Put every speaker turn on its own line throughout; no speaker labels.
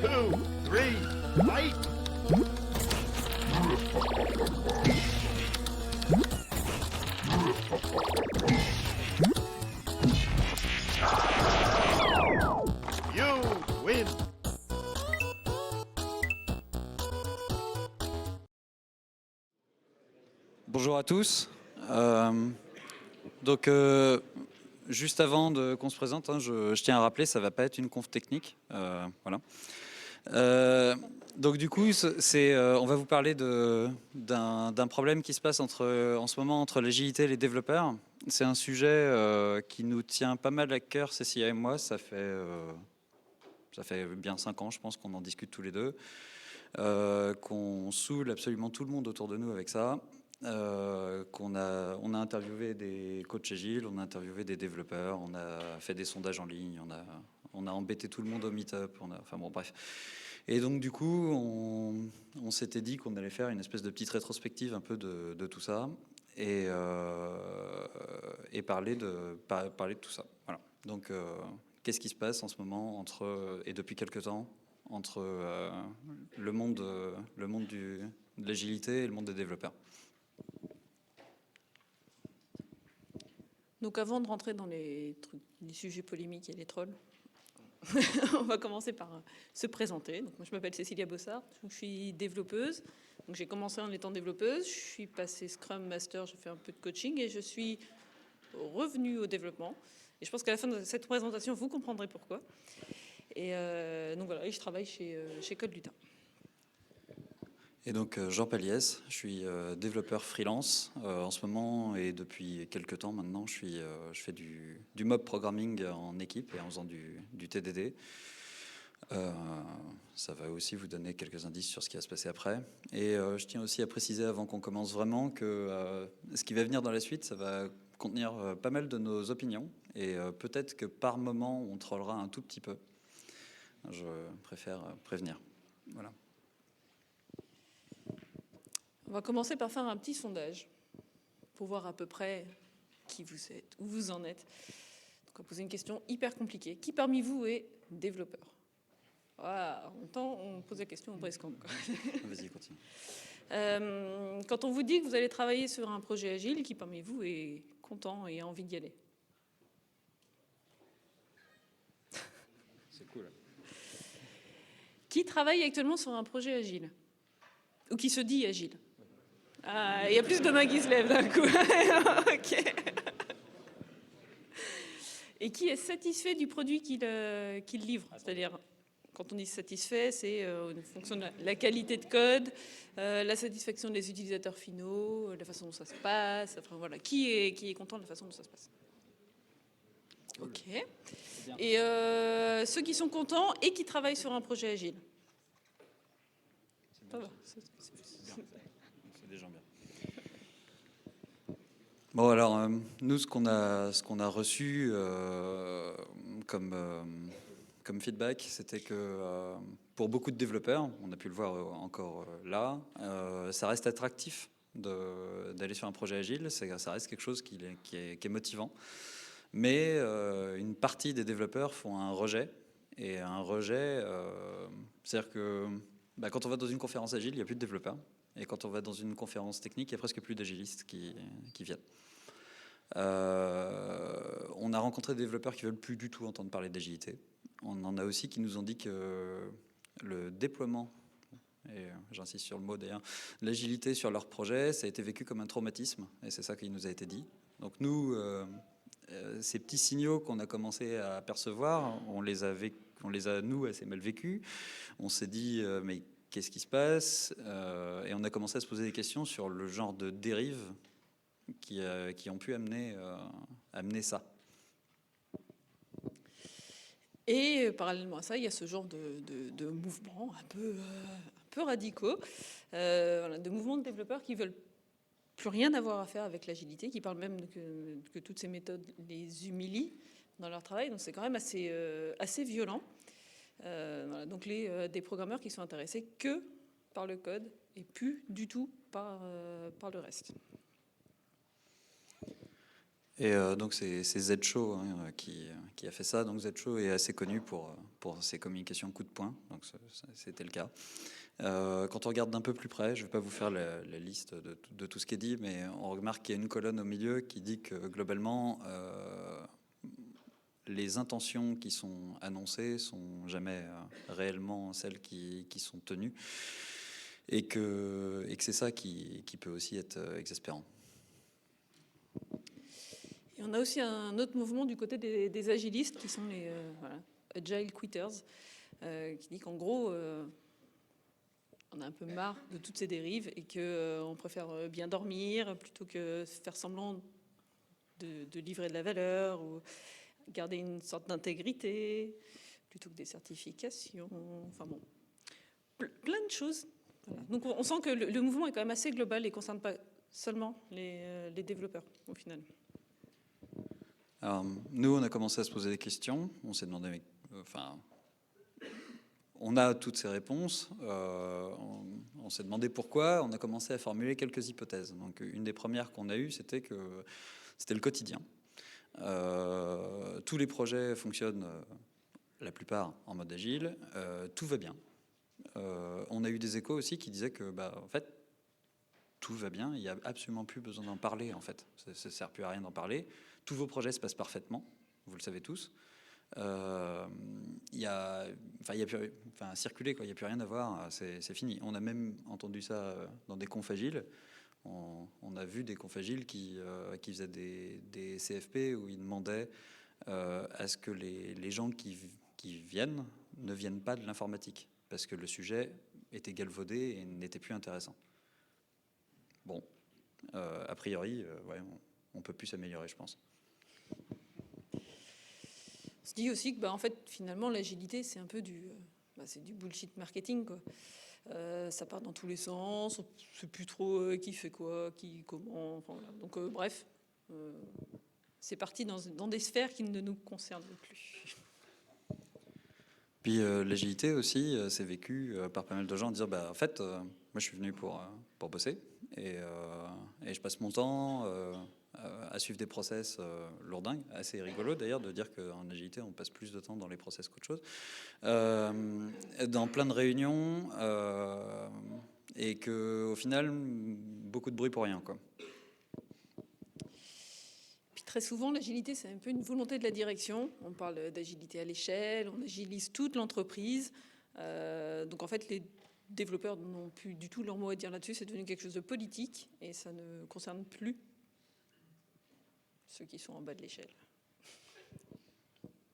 2, 3, fight! You win!
Bonjour à tous. Juste avant qu'on se présente, hein, je tiens à rappeler, ça va pas être une conf technique. Voilà. Donc du coup, on va vous parler d'un problème qui se passe en ce moment entre l'agilité et les développeurs. C'est un sujet qui nous tient pas mal à cœur, Cécilia et moi. Ça fait bien 5 ans, je pense, qu'on en discute tous les deux, qu'on saoule absolument tout le monde autour de nous avec ça. On a interviewé des coachs agiles, on a interviewé des développeurs, on a fait des sondages en ligne, on a embêté tout le monde au meet-up, enfin bon, bref. Et donc du coup, on s'était dit qu'on allait faire une espèce de petite rétrospective un peu de tout ça et parler de tout ça. Voilà. Donc, qu'est-ce qui se passe en ce moment et depuis quelque temps entre le monde de l'agilité et le monde des développeurs?
Donc avant de rentrer dans les sujets polémiques et les trolls, on va commencer par se présenter. Donc moi, je m'appelle Cécilia Bossard, je suis développeuse. Donc j'ai commencé en étant développeuse, je suis passée Scrum Master, j'ai fait un peu de coaching et je suis revenue au développement. Et je pense qu'à la fin de cette présentation, vous comprendrez pourquoi. Et donc voilà, et je travaille chez Code Lutin.
Et donc Jean Paliès, je suis développeur freelance en ce moment et depuis quelques temps maintenant, je fais du mob programming en équipe et en faisant du TDD. Ça va aussi vous donner quelques indices sur ce qui va se passer après. Et je tiens aussi à préciser avant qu'on commence vraiment que ce qui va venir dans la suite, ça va contenir pas mal de nos opinions et peut-être que par moment on trollera un tout petit peu. Je préfère prévenir. Voilà.
On va commencer par faire un petit sondage pour voir à peu près qui vous êtes, où vous en êtes. Donc on va poser une question hyper compliquée. Qui parmi vous est développeur? Voilà, en même temps, on pose la question au briscant.
Vas-y, continue.
Quand on vous dit que vous allez travailler sur un projet agile, qui parmi vous est content et a envie d'y aller?
C'est cool.
Qui travaille actuellement sur un projet agile? Ou qui se dit agile? Ah, il y a plus de mains qui se lèvent d'un coup. Ok. Et qui est satisfait du produit qu'il livre? C'est-à-dire, quand on dit satisfait, c'est en fonction de la qualité de code, la satisfaction des utilisateurs finaux, la façon dont ça se passe. Enfin voilà, qui est content de la façon dont ça se passe? Ok. Et ceux qui sont contents et qui travaillent sur un projet agile? Ça va.
C'est des gens bien. Bon alors, nous ce qu'on a reçu comme feedback, c'était que pour beaucoup de développeurs, on a pu le voir encore là, ça reste attractif d'aller sur un projet agile, ça reste quelque chose qui est motivant. Mais une partie des développeurs font un rejet. Et un rejet, c'est-à-dire que quand on va dans une conférence agile, il n'y a plus de développeurs. Et quand on va dans une conférence technique, il n'y a presque plus d'agilistes qui viennent. On a rencontré des développeurs qui ne veulent plus du tout entendre parler d'agilité. On en a aussi qui nous ont dit que le déploiement, et j'insiste sur le mot d'ailleurs, l'agilité sur leur projet, ça a été vécu comme un traumatisme. Et c'est ça qui nous a été dit. Donc nous, ces petits signaux qu'on a commencé à percevoir, on les a nous assez mal vécus. On s'est dit mais qu'est-ce qui se passe, et on a commencé à se poser des questions sur le genre de dérives qui ont pu amener ça.
Et parallèlement à ça, il y a ce genre de mouvements un peu radicaux, de mouvements de développeurs qui veulent plus rien avoir à faire avec l'agilité, qui parlent même que toutes ces méthodes les humilient dans leur travail. Donc c'est quand même assez violent. Voilà, donc des programmeurs qui sont intéressés que par le code et plus du tout par le reste.
Et donc c'est Z-Show hein, qui a fait ça. Donc Z-Show est assez connu pour ses communications coup de poing. Donc c'était le cas. Quand on regarde d'un peu plus près, je ne vais pas vous faire la liste de tout ce qui est dit, mais on remarque qu'il y a une colonne au milieu qui dit que globalement, les intentions qui sont annoncées sont jamais réellement celles qui sont tenues, et que c'est ça qui peut aussi être exaspérant.
Et on a aussi un autre mouvement du côté des agilistes qui sont les agile quitters, qui dit qu'en gros, on a un peu marre de toutes ces dérives et qu'on préfère bien dormir plutôt que faire semblant de livrer de la valeur ou garder une sorte d'intégrité plutôt que des certifications. Enfin bon, plein de choses. Voilà. Donc on sent que le mouvement est quand même assez global et ne concerne pas seulement les développeurs au final.
Alors, nous, on a commencé à se poser des questions. On s'est demandé, on a toutes ces réponses. On s'est demandé pourquoi. On a commencé à formuler quelques hypothèses. Donc, une des premières qu'on a eues, c'était que c'était le quotidien. Tous les projets fonctionnent, la plupart, en mode agile. Tout va bien. On a eu des échos aussi qui disaient que, en fait, tout va bien. Il n'y a absolument plus besoin d'en parler, en fait. Ça ne sert plus à rien d'en parler. Tous vos projets se passent parfaitement. Vous le savez tous. Circuler, quoi. Il n'y a plus rien à voir. C'est fini. On a même entendu ça dans des confs agiles. On a vu des confs agiles qui faisaient des CFP où ils demandaient à ce que les gens qui viennent ne viennent pas de l'informatique parce que le sujet était galvaudé et n'était plus intéressant. Bon, a priori, on peut plus s'améliorer, je pense.
On se dit aussi que en fait, finalement, l'agilité, c'est un peu c'est du bullshit marketing, quoi. Ça part dans tous les sens, on ne sait plus trop qui fait quoi, qui, comment. Enfin, voilà. Donc, bref, c'est parti dans des sphères qui ne nous concernent plus.
Puis l'agilité aussi, c'est vécu par pas mal de gens dire en fait, moi je suis venu pour bosser et je passe mon temps à suivre des process lourdingues, assez rigolo d'ailleurs de dire qu'en agilité on passe plus de temps dans les process qu'autre chose, dans plein de réunions et qu'au final beaucoup de bruit pour rien, quoi.
Très souvent, l'agilité, c'est un peu une volonté de la direction. On parle d'agilité à l'échelle, on agilise toute l'entreprise. Donc en fait, les développeurs n'ont plus du tout leur mot à dire là-dessus. C'est devenu quelque chose de politique et ça ne concerne plus ceux qui sont en bas de l'échelle.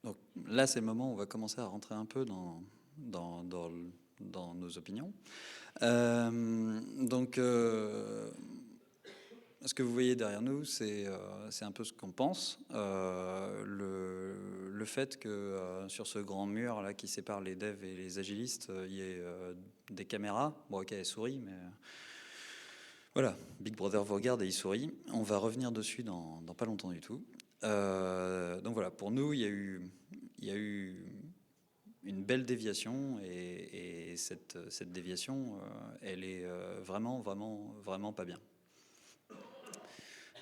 Donc là, c'est le moment où on va commencer à rentrer un peu dans nos opinions. Ce que vous voyez derrière nous, c'est un peu ce qu'on pense. Le fait que sur ce grand mur là qui sépare les devs et les agilistes, il y ait des caméras. Bon, ok, elles sourient, mais voilà, Big Brother vous regarde et il sourit. On va revenir dessus dans pas longtemps du tout. Donc voilà, pour nous, il y a eu une belle déviation et cette déviation, elle est vraiment pas bien.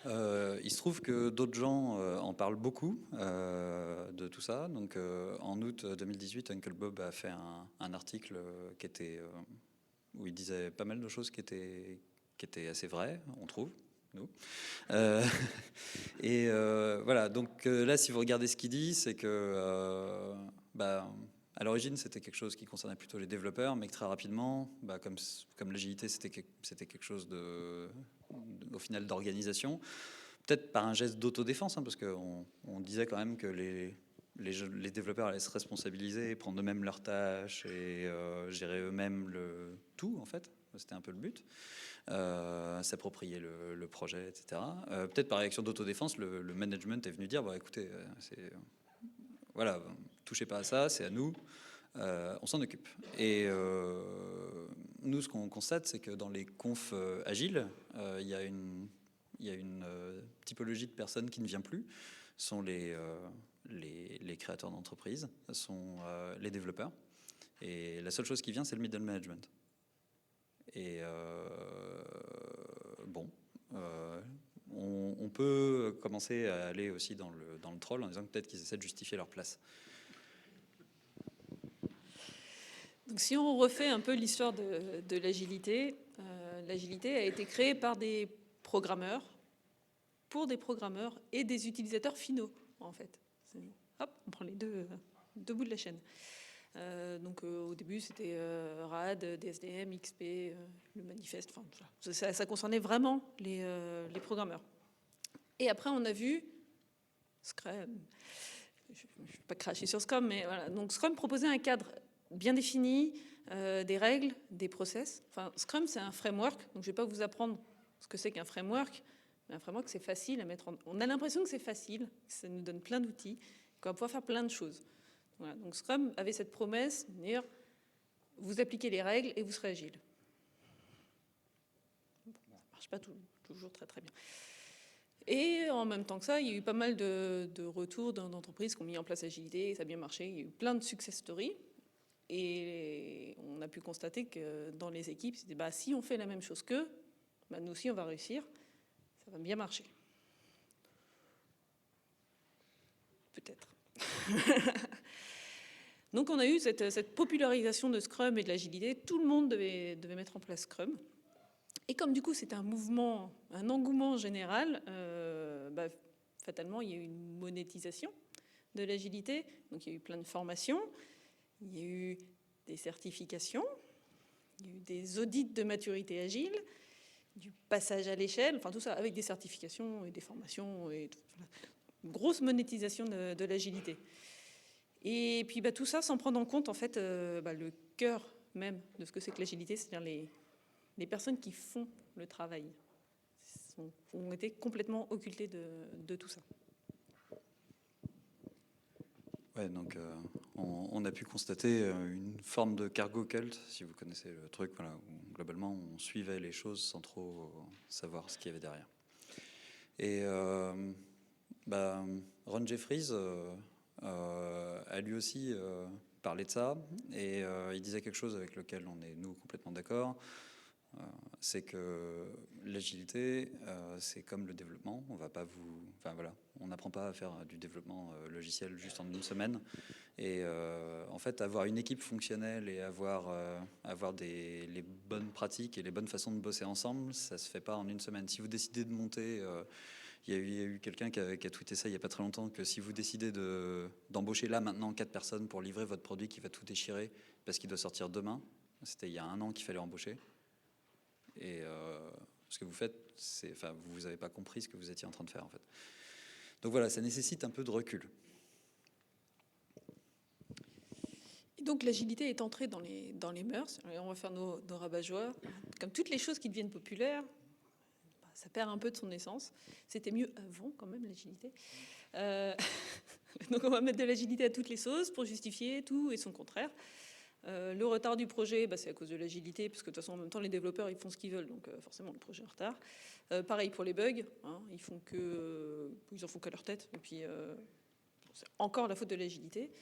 Il se trouve que d'autres gens en parlent beaucoup de tout ça. Donc, en août 2018, Uncle Bob a fait un article qui était où il disait pas mal de choses qui étaient assez vraies, on trouve, nous. Voilà. Donc là, si vous regardez ce qu'il dit, c'est que à l'origine, c'était quelque chose qui concernait plutôt les développeurs, mais que très rapidement, comme l'agilité, c'était quelque chose au final d'organisation, peut-être par un geste d'autodéfense, parce qu'on disait quand même que les développeurs allaient se responsabiliser, prendre eux-mêmes leurs tâches et gérer eux-mêmes le tout, en fait. C'était un peu le but. S'approprier le projet, etc. Peut-être par réaction d'autodéfense, le management est venu dire écoutez, voilà, touchez pas à ça, c'est à nous, on s'en occupe. Et nous, ce qu'on constate, c'est que dans les confs agiles, il y a une typologie de personnes qui ne vient plus. Ce sont les créateurs d'entreprises, ce sont les développeurs. Et la seule chose qui vient, c'est le middle management. Et on peut commencer à aller aussi dans le troll en disant que peut-être qu'ils essaient de justifier leur place.
Donc, si on refait un peu l'histoire de l'agilité, l'agilité a été créée par des programmeurs, pour des programmeurs et des utilisateurs finaux, en fait. Hop, on prend les deux bouts de la chaîne. Donc, au début, c'était RAD, DSDM, XP, le manifeste. Enfin, ça concernait vraiment les programmeurs. Et après, on a vu Scrum. Je ne vais pas cracher sur Scrum, mais voilà. Donc, Scrum proposait un cadre bien défini, des règles, des process. Enfin, Scrum, c'est un framework. Donc, je ne vais pas vous apprendre ce que c'est qu'un framework. Mais un framework, c'est facile à mettre en... On a l'impression que c'est facile, que ça nous donne plein d'outils, qu'on va pouvoir faire plein de choses. Voilà. Donc, Scrum avait cette promesse de dire, vous appliquez les règles et vous serez agile. Bon, ça ne marche pas toujours très, très bien. Et en même temps que ça, il y a eu pas mal de retours d'entreprises qui ont mis en place l'agilité, et ça a bien marché. Il y a eu plein de success stories. Et on a pu constater que dans les équipes, c'était si on fait la même chose qu'eux, nous aussi on va réussir, ça va bien marcher. Peut-être. Donc on a eu cette popularisation de Scrum et de l'agilité. Tout le monde devait mettre en place Scrum. Et comme du coup c'était un mouvement, un engouement général, fatalement il y a eu une monétisation de l'agilité. Donc il y a eu plein de formations. Il y a eu des certifications, il y a eu des audits de maturité agile, du passage à l'échelle, enfin tout ça avec des certifications et des formations, et une grosse monétisation de l'agilité. Et puis tout ça sans prendre en compte en fait le cœur même de ce que c'est que l'agilité, c'est-à-dire les personnes qui font le travail ont été complètement occultées de tout ça.
Ouais, donc on a pu constater une forme de cargo cult, si vous connaissez le truc, voilà, où globalement on suivait les choses sans trop savoir ce qu'il y avait derrière. Et Ron Jeffries a lui aussi parlé de ça, et il disait quelque chose avec lequel on est, nous, complètement d'accord. C'est que l'agilité, c'est comme le développement. On va pas on n'apprend pas à faire du développement logiciel juste en une semaine. Et en fait, avoir une équipe fonctionnelle et avoir les bonnes pratiques et les bonnes façons de bosser ensemble, ça se fait pas en une semaine. Si vous décidez de monter, il y a eu quelqu'un qui a tweeté ça il y a pas très longtemps, que si vous décidez d'embaucher là maintenant 4 personnes pour livrer votre produit qui va tout déchirer parce qu'il doit sortir demain, c'était il y a 1 an qu'il fallait embaucher. Et ce que vous faites, vous n'avez pas compris ce que vous étiez en train de faire en fait. Donc voilà, ça nécessite un peu de recul.
Et donc l'agilité est entrée dans les mœurs. On va faire nos rabat-joie. Comme toutes les choses qui deviennent populaires, ça perd un peu de son essence. C'était mieux avant quand même l'agilité. Donc on va mettre de l'agilité à toutes les sauces pour justifier tout et son contraire. Le retard du projet, c'est à cause de l'agilité, parce que de toute façon, en même temps, les développeurs, ils font ce qu'ils veulent, donc forcément, le projet est en retard. Pareil pour les bugs, ils en font qu'à leur tête, et puis c'est encore la faute de l'agilité.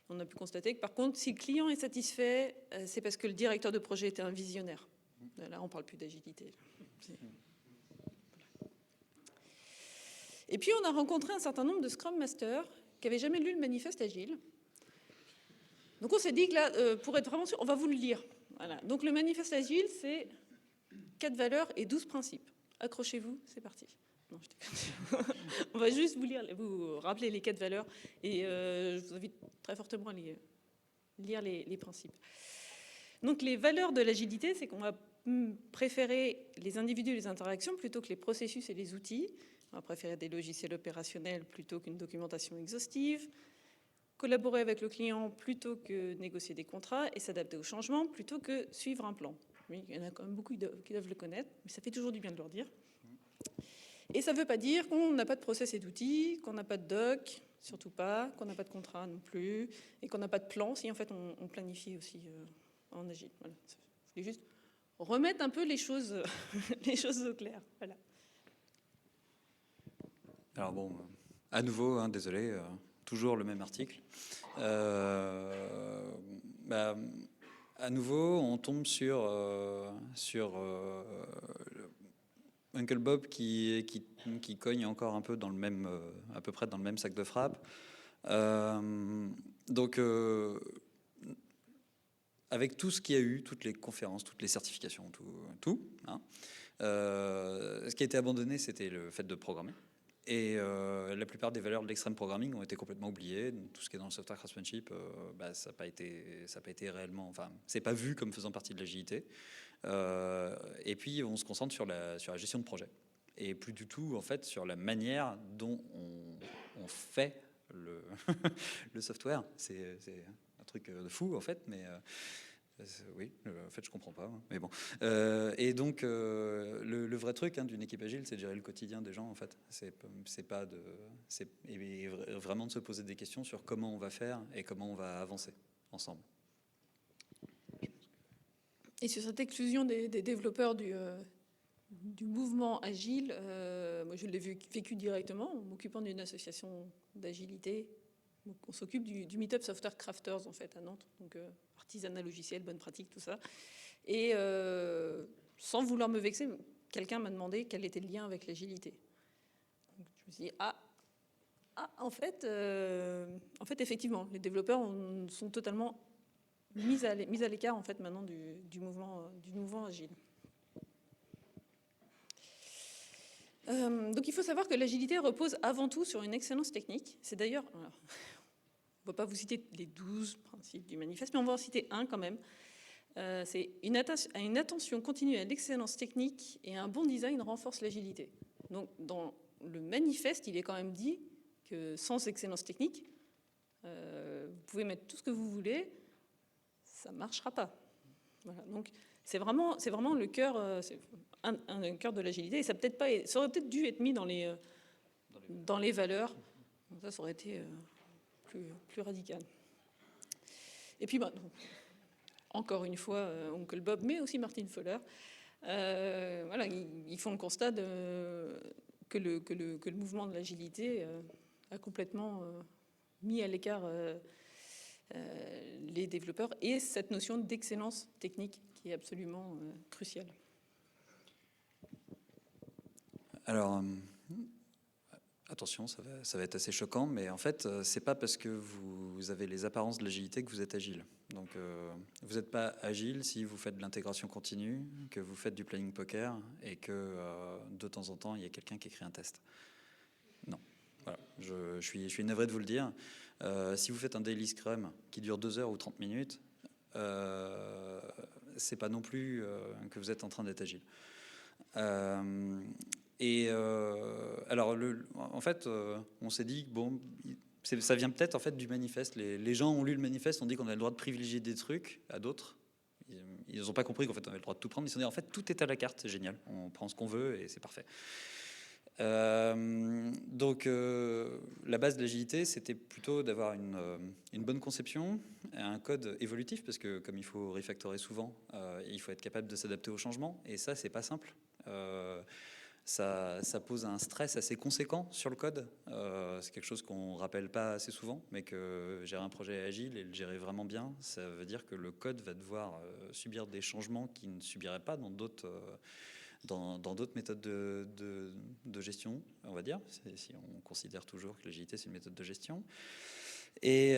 On a pu constater que, par contre, si le client est satisfait, c'est parce que le directeur de projet était un visionnaire. Là, on ne parle plus d'agilité. Et puis, on a rencontré un certain nombre de Scrum Masters qui n'avaient jamais lu le manifeste Agile. Donc on s'est dit que là, pour être vraiment sûr, on va vous le lire. Voilà. Donc le manifeste Agile, c'est 4 valeurs et 12 principes. Accrochez-vous, c'est parti. Non, on va juste vous rappeler les 4 valeurs, et je vous invite très fortement à lire les principes. Donc les valeurs de l'agilité, c'est qu'on va préférer les individus et les interactions plutôt que les processus et les outils. On va préférer des logiciels opérationnels plutôt qu'une documentation exhaustive. Collaborer avec le client plutôt que négocier des contrats, et s'adapter aux changements plutôt que suivre un plan. Oui, il y en a quand même beaucoup qui doivent le connaître, mais ça fait toujours du bien de leur dire. Et ça ne veut pas dire qu'on n'a pas de process et d'outils, qu'on n'a pas de doc, surtout pas, qu'on n'a pas de contrat non plus, et qu'on n'a pas de plan, si en fait on planifie aussi en agile. Voilà. Je voulais juste remettre un peu les choses au clair. Voilà.
Alors bon, à nouveau, désolé, toujours le même article. À nouveau, on tombe sur Uncle Bob qui cogne encore un peu dans le même, à peu près dans le même sac de frappe. Donc, avec tout ce qu'il y a eu, toutes les conférences, toutes les certifications, tout hein, ce qui a été abandonné, c'était le fait de programmer. Et la plupart des valeurs de l'extreme programming ont été complètement oubliées. Tout ce qui est dans le software craftsmanship, ça n'a pas été réellement, enfin, c'est pas vu comme faisant partie de l'agilité. Et puis on se concentre sur la gestion de projet et plus du tout en fait sur la manière dont on fait le software. C'est un truc de fou en fait, mais oui, en fait je comprends pas, hein, mais bon. Et donc le vrai truc d'une équipe agile, c'est de gérer le quotidien des gens en fait. Et vraiment de se poser des questions sur comment on va faire et comment on va avancer ensemble.
Et sur cette exclusion des développeurs du mouvement agile, moi je l'ai vécu directement en m'occupant d'une association d'agilité. Donc, on s'occupe du Meetup Software Crafters en fait à Nantes, donc artisanat logiciel, bonne pratique, tout ça. Et sans vouloir me vexer, quelqu'un m'a demandé quel était le lien avec l'agilité. Donc, je me suis dit en fait effectivement, les développeurs sont totalement mis à l'écart en fait maintenant du mouvement agile. Donc il faut savoir que l'agilité repose avant tout sur une excellence technique. C'est d'ailleurs, on ne va pas vous citer les 12 principes du manifeste, mais on va en citer un quand même. C'est une attention continue à l'excellence technique et un bon design renforce l'agilité. Donc dans le manifeste, il est quand même dit que sans excellence technique, vous pouvez mettre tout ce que vous voulez, ça ne marchera pas. Voilà, donc c'est vraiment le cœur, un cœur de l'agilité. Et ça aurait peut-être dû être mis dans les valeurs. Donc ça aurait été plus radical. Et puis, encore une fois, Oncle Bob, mais aussi Martin Fowler, voilà, ils font le constat que le mouvement de l'agilité a complètement mis à l'écart les développeurs et cette notion d'excellence technique qui est absolument cruciale.
Alors, attention, ça va être assez choquant, mais en fait, c'est pas parce que vous avez les apparences de l'agilité que vous êtes agile. Donc, vous n'êtes pas agile si vous faites de l'intégration continue, que vous faites du planning poker et que de temps en temps, il y a quelqu'un qui écrit un test. Non. Voilà. Je suis navré de vous le dire. Si vous faites un daily scrum qui dure 2 heures ou 30 minutes, c'est pas non plus que vous êtes en train d'être agile. Alors, en fait, on s'est dit, bon, ça vient peut-être en fait du manifeste. Les gens ont lu le manifeste, on dit qu'on a le droit de privilégier des trucs à d'autres. Ils n'ont pas compris qu'en fait on avait le droit de tout prendre. Ils se sont dit, en fait, tout est à la carte, c'est génial. On prend ce qu'on veut et c'est parfait. Donc, la base de l'agilité, c'était plutôt d'avoir une bonne conception, un code évolutif, parce que comme il faut refactorer souvent, il faut être capable de s'adapter aux changements. Et ça, c'est pas simple. Ça pose un stress assez conséquent sur le code. C'est quelque chose qu'on rappelle pas assez souvent, mais que gérer un projet agile et le gérer vraiment bien, ça veut dire que le code va devoir subir des changements qu'il ne subirait pas dans d'autres méthodes de gestion, on va dire, si on considère toujours que l'agilité c'est une méthode de gestion. Et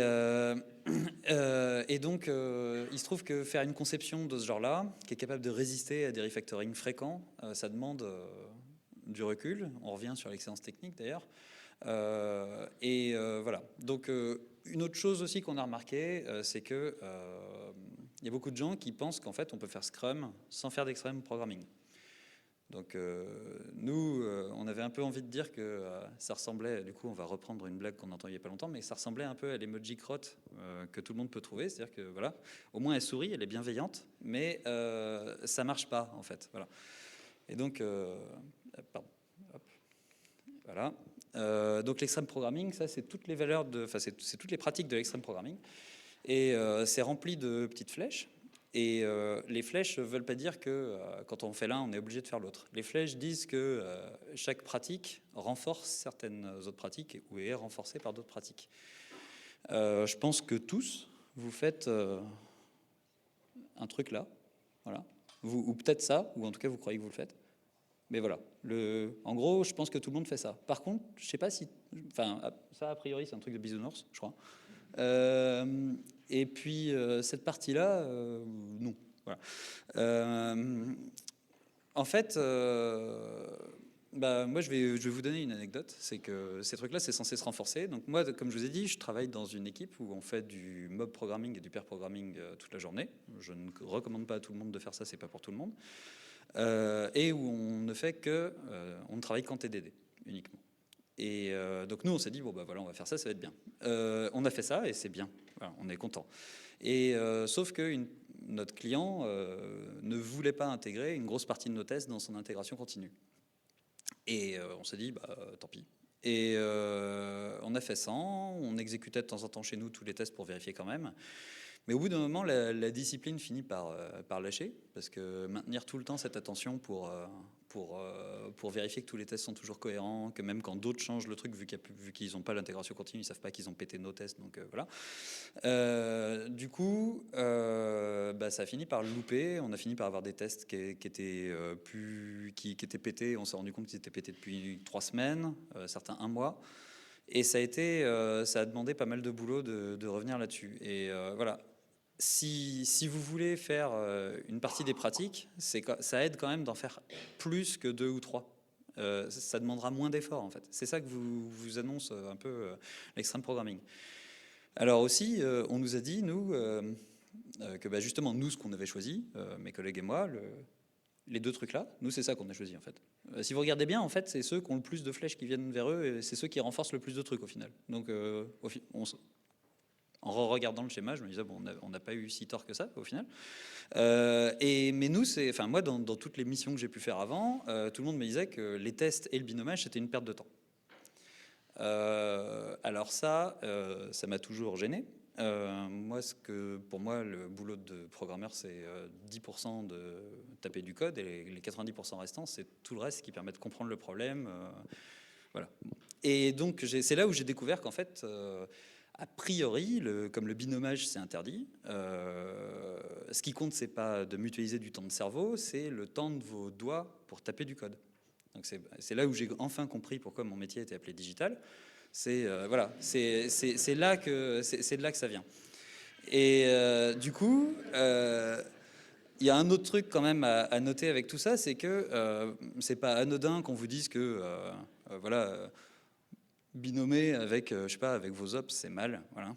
donc, il se trouve que faire une conception de ce genre-là, qui est capable de résister à des refactorings fréquents, ça demande du recul. On revient sur l'excellence technique d'ailleurs. Voilà. Donc, une autre chose aussi qu'on a remarqué, c'est que il y a beaucoup de gens qui pensent qu'en fait, on peut faire Scrum sans faire d'extreme programming. Donc nous, on avait un peu envie de dire que ça ressemblait, du coup on va reprendre une blague qu'on entend il n'y a pas longtemps, mais ça ressemblait un peu à l'emoji crotte que tout le monde peut trouver, c'est-à-dire que voilà, au moins elle sourit, elle est bienveillante, mais ça marche pas en fait, voilà. Et donc, pardon, hop, voilà. Donc l'extreme programming, ça c'est toutes les valeurs c'est toutes les pratiques de l'extreme programming, et c'est rempli de petites flèches. Et les flèches ne veulent pas dire que quand on fait l'un, on est obligé de faire l'autre. Les flèches disent que chaque pratique renforce certaines autres pratiques ou est renforcée par d'autres pratiques. Je pense que tous, vous faites un truc là, voilà. Ou peut-être ça, ou en tout cas vous croyez que vous le faites. Mais voilà, en gros, je pense que tout le monde fait ça. Par contre, je sais pas si... Enfin, ça, a priori, c'est un truc de bisounours, je crois. Et puis, cette partie-là, non. Voilà. En fait, moi, je vais vous donner une anecdote. C'est que ces trucs-là, c'est censé se renforcer. Donc moi, comme je vous ai dit, je travaille dans une équipe où on fait du mob programming et du pair programming toute la journée. Je ne recommande pas à tout le monde de faire ça, c'est pas pour tout le monde. Et où on ne fait que, on ne travaille qu'en TDD uniquement. Et donc nous, on s'est dit bon bah voilà, on va faire ça, ça va être bien. On a fait ça et c'est bien. Voilà, on est content. Et sauf que notre client ne voulait pas intégrer une grosse partie de nos tests dans son intégration continue. Et on s'est dit bah tant pis. Et on a fait ça. On exécutait de temps en temps chez nous tous les tests pour vérifier quand même. Mais au bout d'un moment, la discipline finit par lâcher, parce que maintenir tout le temps cette attention pour vérifier que tous les tests sont toujours cohérents, que même quand d'autres changent le truc, vu qu'ils n'ont pas l'intégration continue, ils ne savent pas qu'ils ont pété nos tests, donc voilà. Du coup, ça a fini par louper. On a fini par avoir des tests qui étaient pétés. On s'est rendu compte qu'ils étaient pétés depuis 3 semaines, certains 1 mois. Et ça a demandé pas mal de boulot de revenir là-dessus. Et voilà. Si vous voulez faire une partie des pratiques, ça aide quand même d'en faire plus que 2 ou 3. Ça demandera moins d'efforts en fait. C'est ça que vous annonce un peu l'extreme programming. Alors aussi, on nous a dit, nous, que justement, nous, ce qu'on avait choisi, mes collègues et moi, les 2 trucs-là, nous, c'est ça qu'on a choisi en fait. Si vous regardez bien, en fait, c'est ceux qui ont le plus de flèches qui viennent vers eux, et c'est ceux qui renforcent le plus de trucs au final. Donc, en regardant le schéma, je me disais, bon, on n'a pas eu si tort que ça, au final. Mais nous, moi, dans toutes les missions que j'ai pu faire avant, tout le monde me disait que les tests et le binomage, c'était une perte de temps. Alors ça m'a toujours gêné. Pour moi, le boulot de programmeur, c'est 10% de taper du code, et les 90% restants, c'est tout le reste qui permet de comprendre le problème. Voilà. Et donc, c'est là où j'ai découvert qu'en fait, a priori, comme le binomage c'est interdit, ce qui compte, c'est pas de mutualiser du temps de cerveau, c'est le temps de vos doigts pour taper du code. Donc c'est là où j'ai enfin compris pourquoi mon métier était appelé digital. Voilà, c'est de là que ça vient. Et du coup, il y a un autre truc quand même à noter avec tout ça, c'est que c'est pas anodin qu'on vous dise que voilà. Binomer avec, je sais pas, avec vos ops, c'est mal, voilà.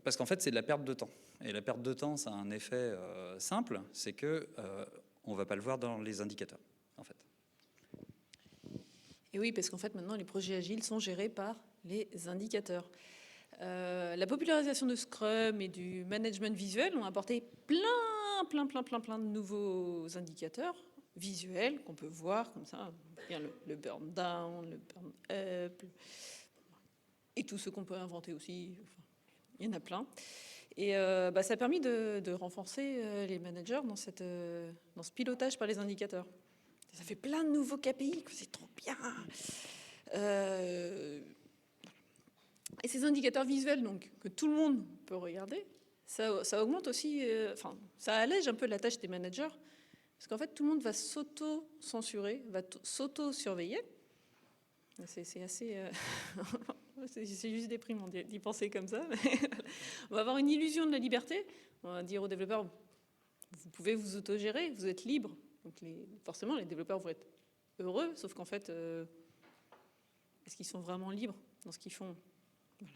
Parce qu'en fait, c'est de la perte de temps. Et la perte de temps, ça a un effet simple, c'est que on va pas le voir dans les indicateurs, en fait.
Et oui, parce qu'en fait, maintenant, les projets agiles sont gérés par les indicateurs. La popularisation de Scrum et du management visuel ont apporté plein de nouveaux indicateurs visuels qu'on peut voir comme ça, le burn down, le burn up, et tout ce qu'on peut inventer aussi. Enfin, il y en a plein. Et ça a permis de renforcer les managers dans ce pilotage par les indicateurs. Ça fait plein de nouveaux KPI, c'est trop bien. Et ces indicateurs visuels, donc, que tout le monde peut regarder, ça augmente aussi, ça allège un peu la tâche des managers, parce qu'en fait, tout le monde va s'auto-censurer, va s'auto-surveiller. C'est assez... c'est juste déprimant d'y penser comme ça. On va avoir une illusion de la liberté. On va dire aux développeurs, vous pouvez vous autogérer, vous êtes libre. Donc forcément, les développeurs vont être heureux, sauf qu'en fait, est-ce qu'ils sont vraiment libres dans ce qu'ils font? Voilà.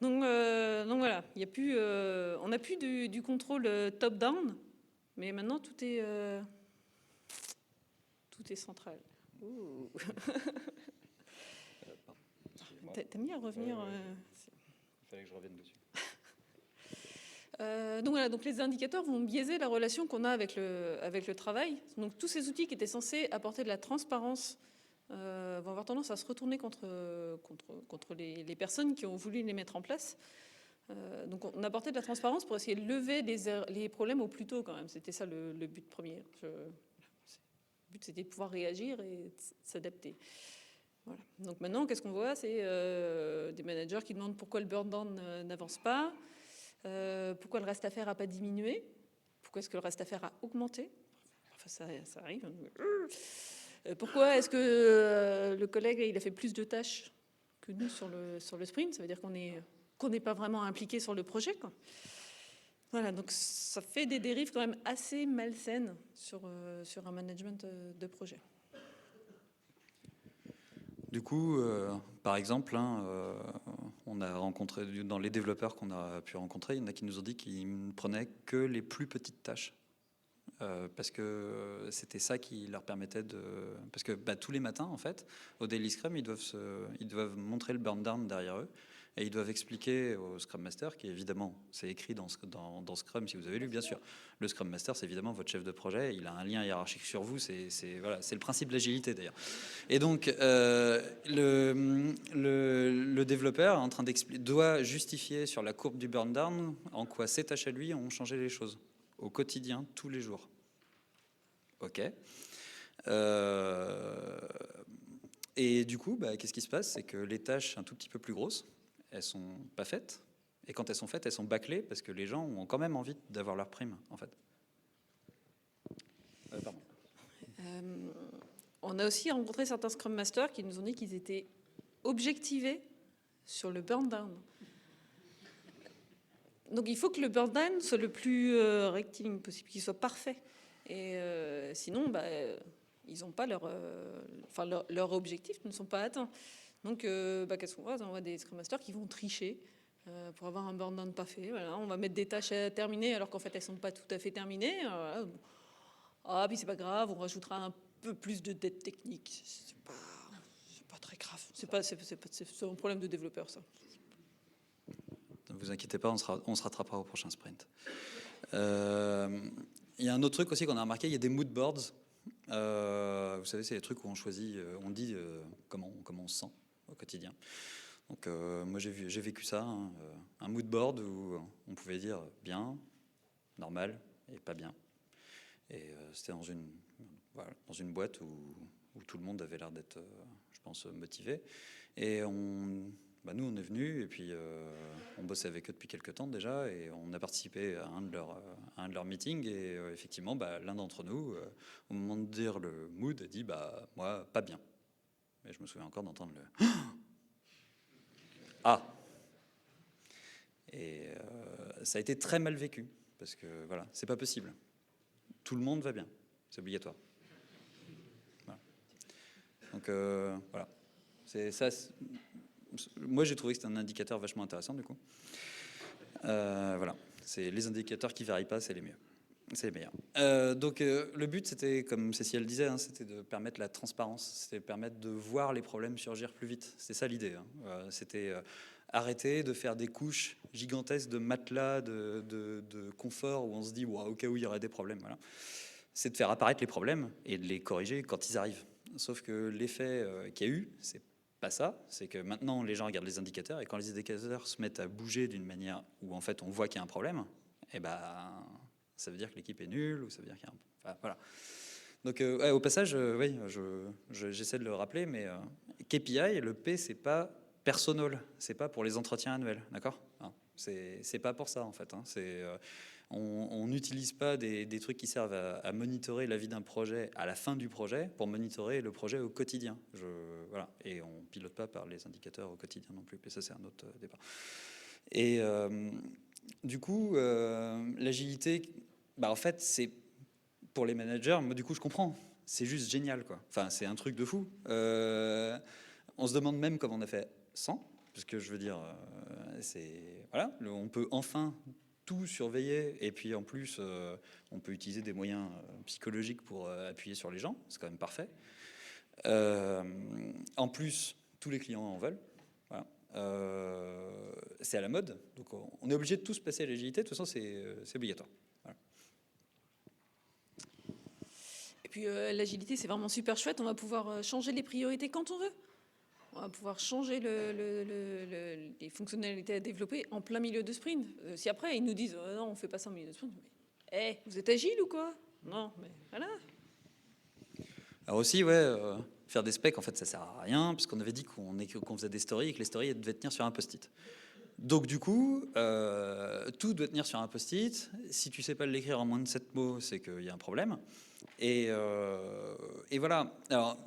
Donc voilà, il y a plus, on n'a plus du contrôle top-down, mais maintenant tout est central. T'as mis à revenir.
Il fallait que je revienne dessus.
Donc voilà, donc les indicateurs vont biaiser la relation qu'on a avec le travail. Donc tous ces outils qui étaient censés apporter de la transparence vont avoir tendance à se retourner contre les personnes qui ont voulu les mettre en place. Donc on apportait de la transparence pour essayer de lever les problèmes au plus tôt quand même. C'était ça le but premier. Le but c'était de pouvoir réagir et s'adapter. Voilà. Donc maintenant, qu'est-ce qu'on voit? C'est des managers qui demandent pourquoi le burn down n'avance pas. Pourquoi le reste à faire n'a pas diminué? Pourquoi est-ce que le reste à faire a augmenté? Enfin, ça arrive. Pourquoi est-ce que le collègue il a fait plus de tâches que nous sur le sprint? Ça veut dire qu'on n'est pas vraiment impliqué sur le projet, quoi. Voilà, donc ça fait des dérives quand même assez malsaines sur un management de projet.
Du coup, par exemple, on a rencontré, dans les développeurs qu'on a pu rencontrer, il y en a qui nous ont dit qu'ils ne prenaient que les plus petites tâches. Parce que c'était ça qui leur permettait de... Parce que tous les matins, en fait, au Daily Scrum, ils doivent montrer le burn down derrière eux et ils doivent expliquer au Scrum Master, qui évidemment, c'est écrit dans Scrum, si vous avez lu, bien sûr. Le Scrum Master, c'est évidemment votre chef de projet, il a un lien hiérarchique sur vous, c'est le principe de l'agilité d'ailleurs. Et donc, le développeur en train doit justifier sur la courbe du burn down en quoi ses tâches à lui ont changé les choses au quotidien, tous les jours. Ok. Et du coup, qu'est-ce qui se passe? C'est que les tâches un tout petit peu plus grosses, elles sont pas faites. Et quand elles sont faites, elles sont bâclées parce que les gens ont quand même envie d'avoir leur prime, en fait. Pardon.
On a aussi rencontré certains Scrum Masters qui nous ont dit qu'ils étaient objectivés sur le burn down. Donc il faut que le burn down soit le plus rectiligne possible, qu'il soit parfait. Et sinon, ils n'ont pas leurs objectifs ne sont pas atteints. Donc qu'est-ce qu'on voit? On voit des Scrum Masters qui vont tricher pour avoir un burn down parfait. Voilà, on va mettre des tâches à terminer alors qu'en fait elles sont pas tout à fait terminées. Voilà. Ah puis c'est pas grave, on rajoutera un peu plus de dette technique. C'est pas très grave. C'est un problème de développeur, ça.
Ne vous inquiétez pas, on se rattrapera au prochain sprint. Il y a un autre truc aussi qu'on a remarqué, il y a des mood boards. Vous savez, c'est les trucs où on choisit, on dit comment on se sent au quotidien. Donc moi j'ai vécu ça, un mood board où on pouvait dire bien, normal et pas bien. Et c'était dans une boîte où tout le monde avait l'air d'être, je pense, motivé. Et nous, on est venus et puis on bossait avec eux depuis quelques temps déjà et on a participé à un de leurs meetings et effectivement, l'un d'entre nous, au moment de dire le mood, a dit moi, pas bien. Et je me souviens encore d'entendre le ah. Et ça a été très mal vécu parce que voilà, c'est pas possible. Tout le monde va bien, c'est obligatoire. Voilà. Donc voilà, c'est ça. Moi, j'ai trouvé que c'était un indicateur vachement intéressant, du coup. Voilà, c'est les indicateurs qui ne varient pas, c'est les mieux. C'est les meilleurs. Donc, le but, c'était, comme Cécile disait, c'était de permettre la transparence, c'était de permettre de voir les problèmes surgir plus vite. C'est ça l'idée. C'était arrêter de faire des couches gigantesques de matelas, de confort, où on se dit, au cas où il y aurait des problèmes. Voilà. C'est de faire apparaître les problèmes et de les corriger quand ils arrivent. Sauf que l'effet qu'il y a eu, c'est pas ça, c'est que maintenant les gens regardent les indicateurs et quand les indicateurs se mettent à bouger d'une manière où en fait on voit qu'il y a un problème, ça veut dire que l'équipe est nulle ou ça veut dire qu'il y a voilà. Donc au passage, oui, j'essaie de le rappeler, mais KPI, le P, c'est pas personnel, c'est pas pour les entretiens annuels, d'accord? C'est pas pour ça en fait. On n'utilise pas des trucs qui servent à monitorer la vie d'un projet à la fin du projet pour monitorer le projet au quotidien. Voilà. Et on ne pilote pas par les indicateurs au quotidien non plus. Mais ça, c'est un autre débat. Et du coup, l'agilité, en fait, c'est pour les managers, moi, du coup, je comprends. C'est juste génial, quoi. Enfin, c'est un truc de fou. On se demande même comment on a fait sans. Parce que je veux dire, voilà, on peut enfin tout surveiller et puis en plus on peut utiliser des moyens psychologiques pour appuyer sur les gens, c'est quand même parfait. En plus tous les clients en veulent, voilà. C'est à la mode, donc on est obligé de tous passer à l'agilité, de toute façon c'est obligatoire, voilà.
Et puis l'agilité c'est vraiment super chouette, on va pouvoir changer les priorités quand on veut. On va pouvoir changer les fonctionnalités à développer en plein milieu de sprint. Si après, ils nous disent non, on ne fait pas ça en milieu de sprint. Mais, vous êtes agile ou quoi? Non, mais voilà.
Alors aussi, faire des specs, en fait, ça sert à rien, puisqu'on avait dit qu'on faisait des stories et que les stories devaient tenir sur un post-it. Donc du coup, tout doit tenir sur un post-it. Si tu sais pas l'écrire en moins de 7 mots, c'est qu'il y a un problème. Et voilà. Alors,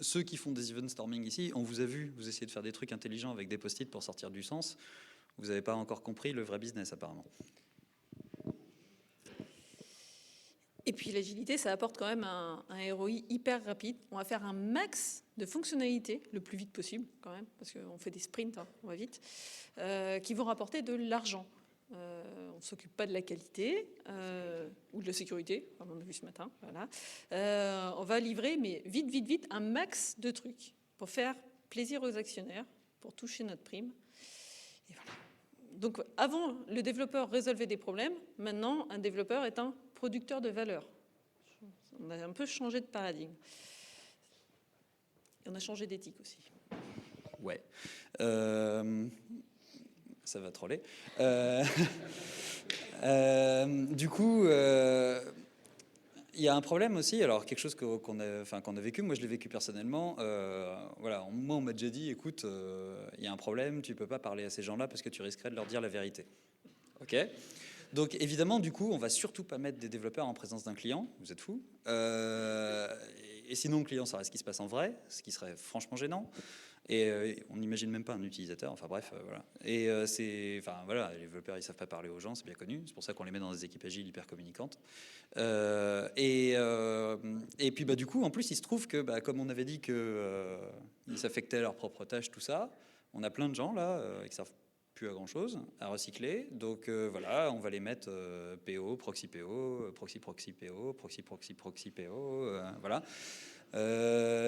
ceux qui font des event storming ici, on vous a vu, vous essayez de faire des trucs intelligents avec des post-it pour sortir du sens. Vous n'avez pas encore compris le vrai business apparemment.
Et puis l'agilité, ça apporte quand même un ROI hyper rapide. On va faire un max de fonctionnalités le plus vite possible quand même, parce qu'on fait des sprints, hein, on va vite, qui vont rapporter de l'argent. On ne s'occupe pas de la qualité ou de la sécurité, comme on a vu ce matin. Voilà. On va livrer, mais vite, un max de trucs pour faire plaisir aux actionnaires, pour toucher notre prime. Et voilà. Donc avant, le développeur résolvait des problèmes. Maintenant, un développeur est un producteur de valeur. On a un peu changé de paradigme. Et on a changé d'éthique aussi.
Ouais. Ça va troller. Du coup, il y a un problème aussi. Alors, quelque chose qu'on a vécu, moi je l'ai vécu personnellement. Voilà, moi on m'a déjà dit, écoute, il y a un problème, tu peux pas parler à ces gens-là parce que tu risquerais de leur dire la vérité. Ok. Donc évidemment, du coup, on va surtout pas mettre des développeurs en présence d'un client. Vous êtes fous. Et sinon, le client saura ce qui se passe en vrai, ce qui serait franchement gênant. Et on n'imagine même pas un utilisateur. Enfin bref, voilà. Et voilà, les développeurs ils savent pas parler aux gens, c'est bien connu. C'est pour ça qu'on les met dans des équipes agiles hyper communicantes. Et puis du coup, en plus, il se trouve que comme on avait dit que ils s'affectaient à leurs propres tâches, tout ça, on a plein de gens là qui servent plus à grand chose à recycler. Donc voilà, on va les mettre PO, proxy PO, proxy PO, proxy PO, voilà.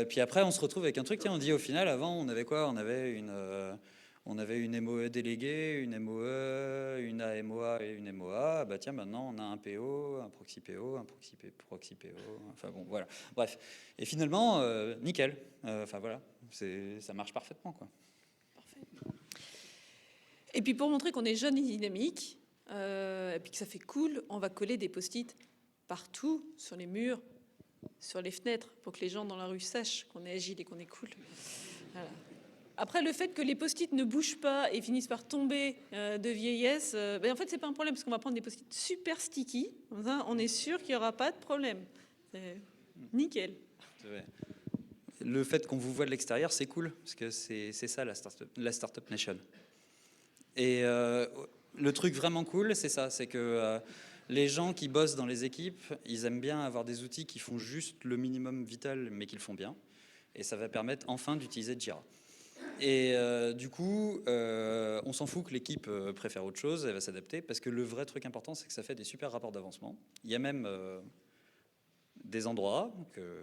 Puis après, on se retrouve avec un truc. Tiens, on dit au final, avant, on avait quoi? On avait une MOE déléguée, une MOE, une AMOA et une MOA. Bah tiens, maintenant, on a un PO, un proxy PO, un proxy PO. Enfin bon, voilà. Bref. Et finalement, nickel. Enfin voilà, ça marche parfaitement, quoi.
Parfait. Et puis pour montrer qu'on est jeune et dynamique, et puis que ça fait cool, on va coller des post-it partout, sur les murs, sur les fenêtres, pour que les gens dans la rue sachent qu'on est agile et qu'on est cool. Voilà. Après, le fait que les post-it ne bougent pas et finissent par tomber de vieillesse, en fait, c'est pas un problème, parce qu'on va prendre des post-it super sticky. Comme ça, on est sûr qu'il n'y aura pas de problème. C'est nickel.
Le fait qu'on vous voit de l'extérieur, c'est cool, parce que c'est ça la startup nation. Et le truc vraiment cool, c'est ça, c'est que les gens qui bossent dans les équipes, ils aiment bien avoir des outils qui font juste le minimum vital, mais qui le font bien. Et ça va permettre enfin d'utiliser Jira. Et du coup, on s'en fout que l'équipe préfère autre chose, elle va s'adapter, parce que le vrai truc important, c'est que ça fait des super rapports d'avancement. Il y a même des endroits, que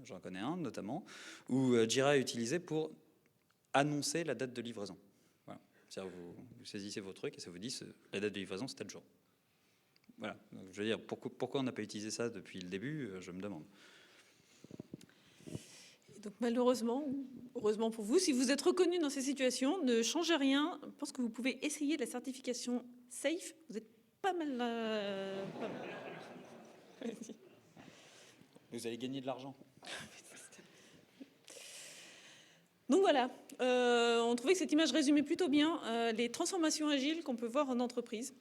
j'en connais un notamment, où Jira est utilisé pour annoncer la date de livraison. Voilà. C'est-à-dire vous saisissez vos trucs et ça vous dit la date de livraison, c'est tel jour. Voilà. Donc, je veux dire, pourquoi on n'a pas utilisé ça depuis le début, je me demande.
Et donc malheureusement, ou heureusement pour vous, si vous êtes reconnu dans ces situations, ne changez rien. Je pense que vous pouvez essayer la certification SAFE. Vous êtes pas mal. Pas mal.
Vous allez gagner de l'argent.
Donc voilà, on trouvait que cette image résumait plutôt bien les transformations agiles qu'on peut voir en entreprise.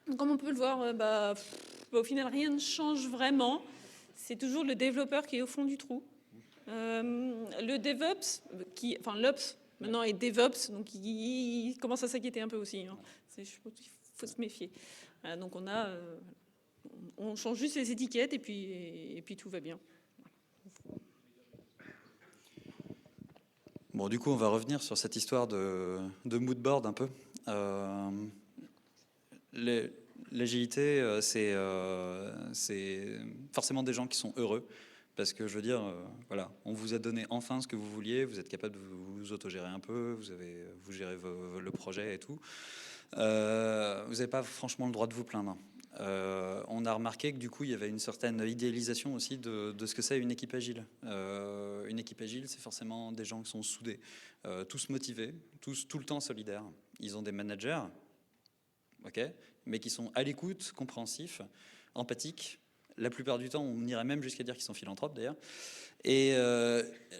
Donc, comme on peut le voir, au final, rien ne change vraiment. C'est toujours le développeur qui est au fond du trou. Le DevOps, l'Ops maintenant est DevOps, donc il commence à s'inquiéter un peu aussi. Hein. Je pense qu'il faut se méfier. Donc on change juste les étiquettes et puis tout va bien.
Bon, du coup, on va revenir sur cette histoire de mood board un peu. L'agilité, c'est forcément des gens qui sont heureux. Parce que je veux dire, voilà, on vous a donné enfin ce que vous vouliez, vous êtes capable de vous autogérer un peu, vous gérez le projet et tout. Vous n'avez pas franchement le droit de vous plaindre. On a remarqué que du coup, il y avait une certaine idéalisation aussi de ce que c'est une équipe agile. Une équipe agile, c'est forcément des gens qui sont soudés, tous motivés, tous tout le temps solidaires. Ils ont des managers, ok, mais qui sont à l'écoute, compréhensifs, empathiques, La plupart du temps, on irait même jusqu'à dire qu'ils sont philanthropes d'ailleurs. Et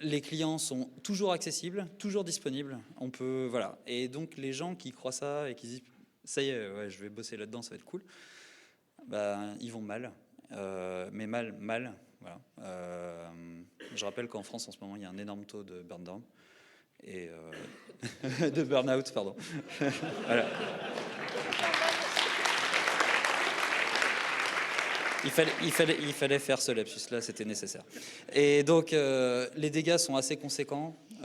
les clients sont toujours accessibles, toujours disponibles. On peut, voilà. Et donc les gens qui croient ça et qui disent ça y est, ouais, je vais bosser là-dedans, ça va être cool, bah, ils vont mal. Mais mal. Voilà. Je rappelle qu'en France en ce moment, il y a un énorme taux de burn down et de burn-out, pardon. Voilà. Il fallait faire ce lapsus-là, c'était nécessaire. Et donc, les dégâts sont assez conséquents. On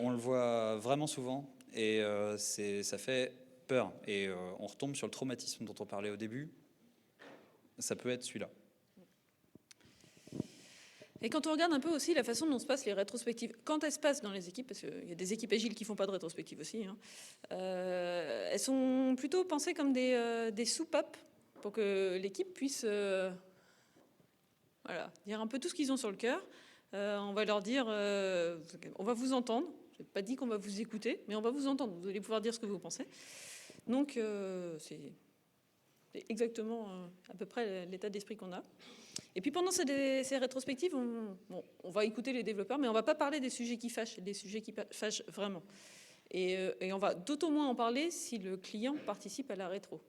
le voit vraiment souvent. Et ça fait peur. Et on retombe sur le traumatisme dont on parlait au début. Ça peut être celui-là.
Et quand on regarde un peu aussi la façon dont se passent les rétrospectives, quand elles se passent dans les équipes, parce qu'il y a des équipes agiles qui ne font pas de rétrospective aussi, hein, elles sont plutôt pensées comme des soupapes pour que l'équipe puisse voilà, dire un peu tout ce qu'ils ont sur le cœur. On va leur dire, on va vous entendre. Je n'ai pas dit qu'on va vous écouter, mais on va vous entendre. Vous allez pouvoir dire ce que vous pensez. Donc, c'est exactement à peu près l'état d'esprit qu'on a. Et puis pendant ces rétrospectives, on va écouter les développeurs, mais on ne va pas parler des sujets qui fâchent, des sujets qui fâchent vraiment. Et on va d'autant moins en parler si le client participe à la rétro.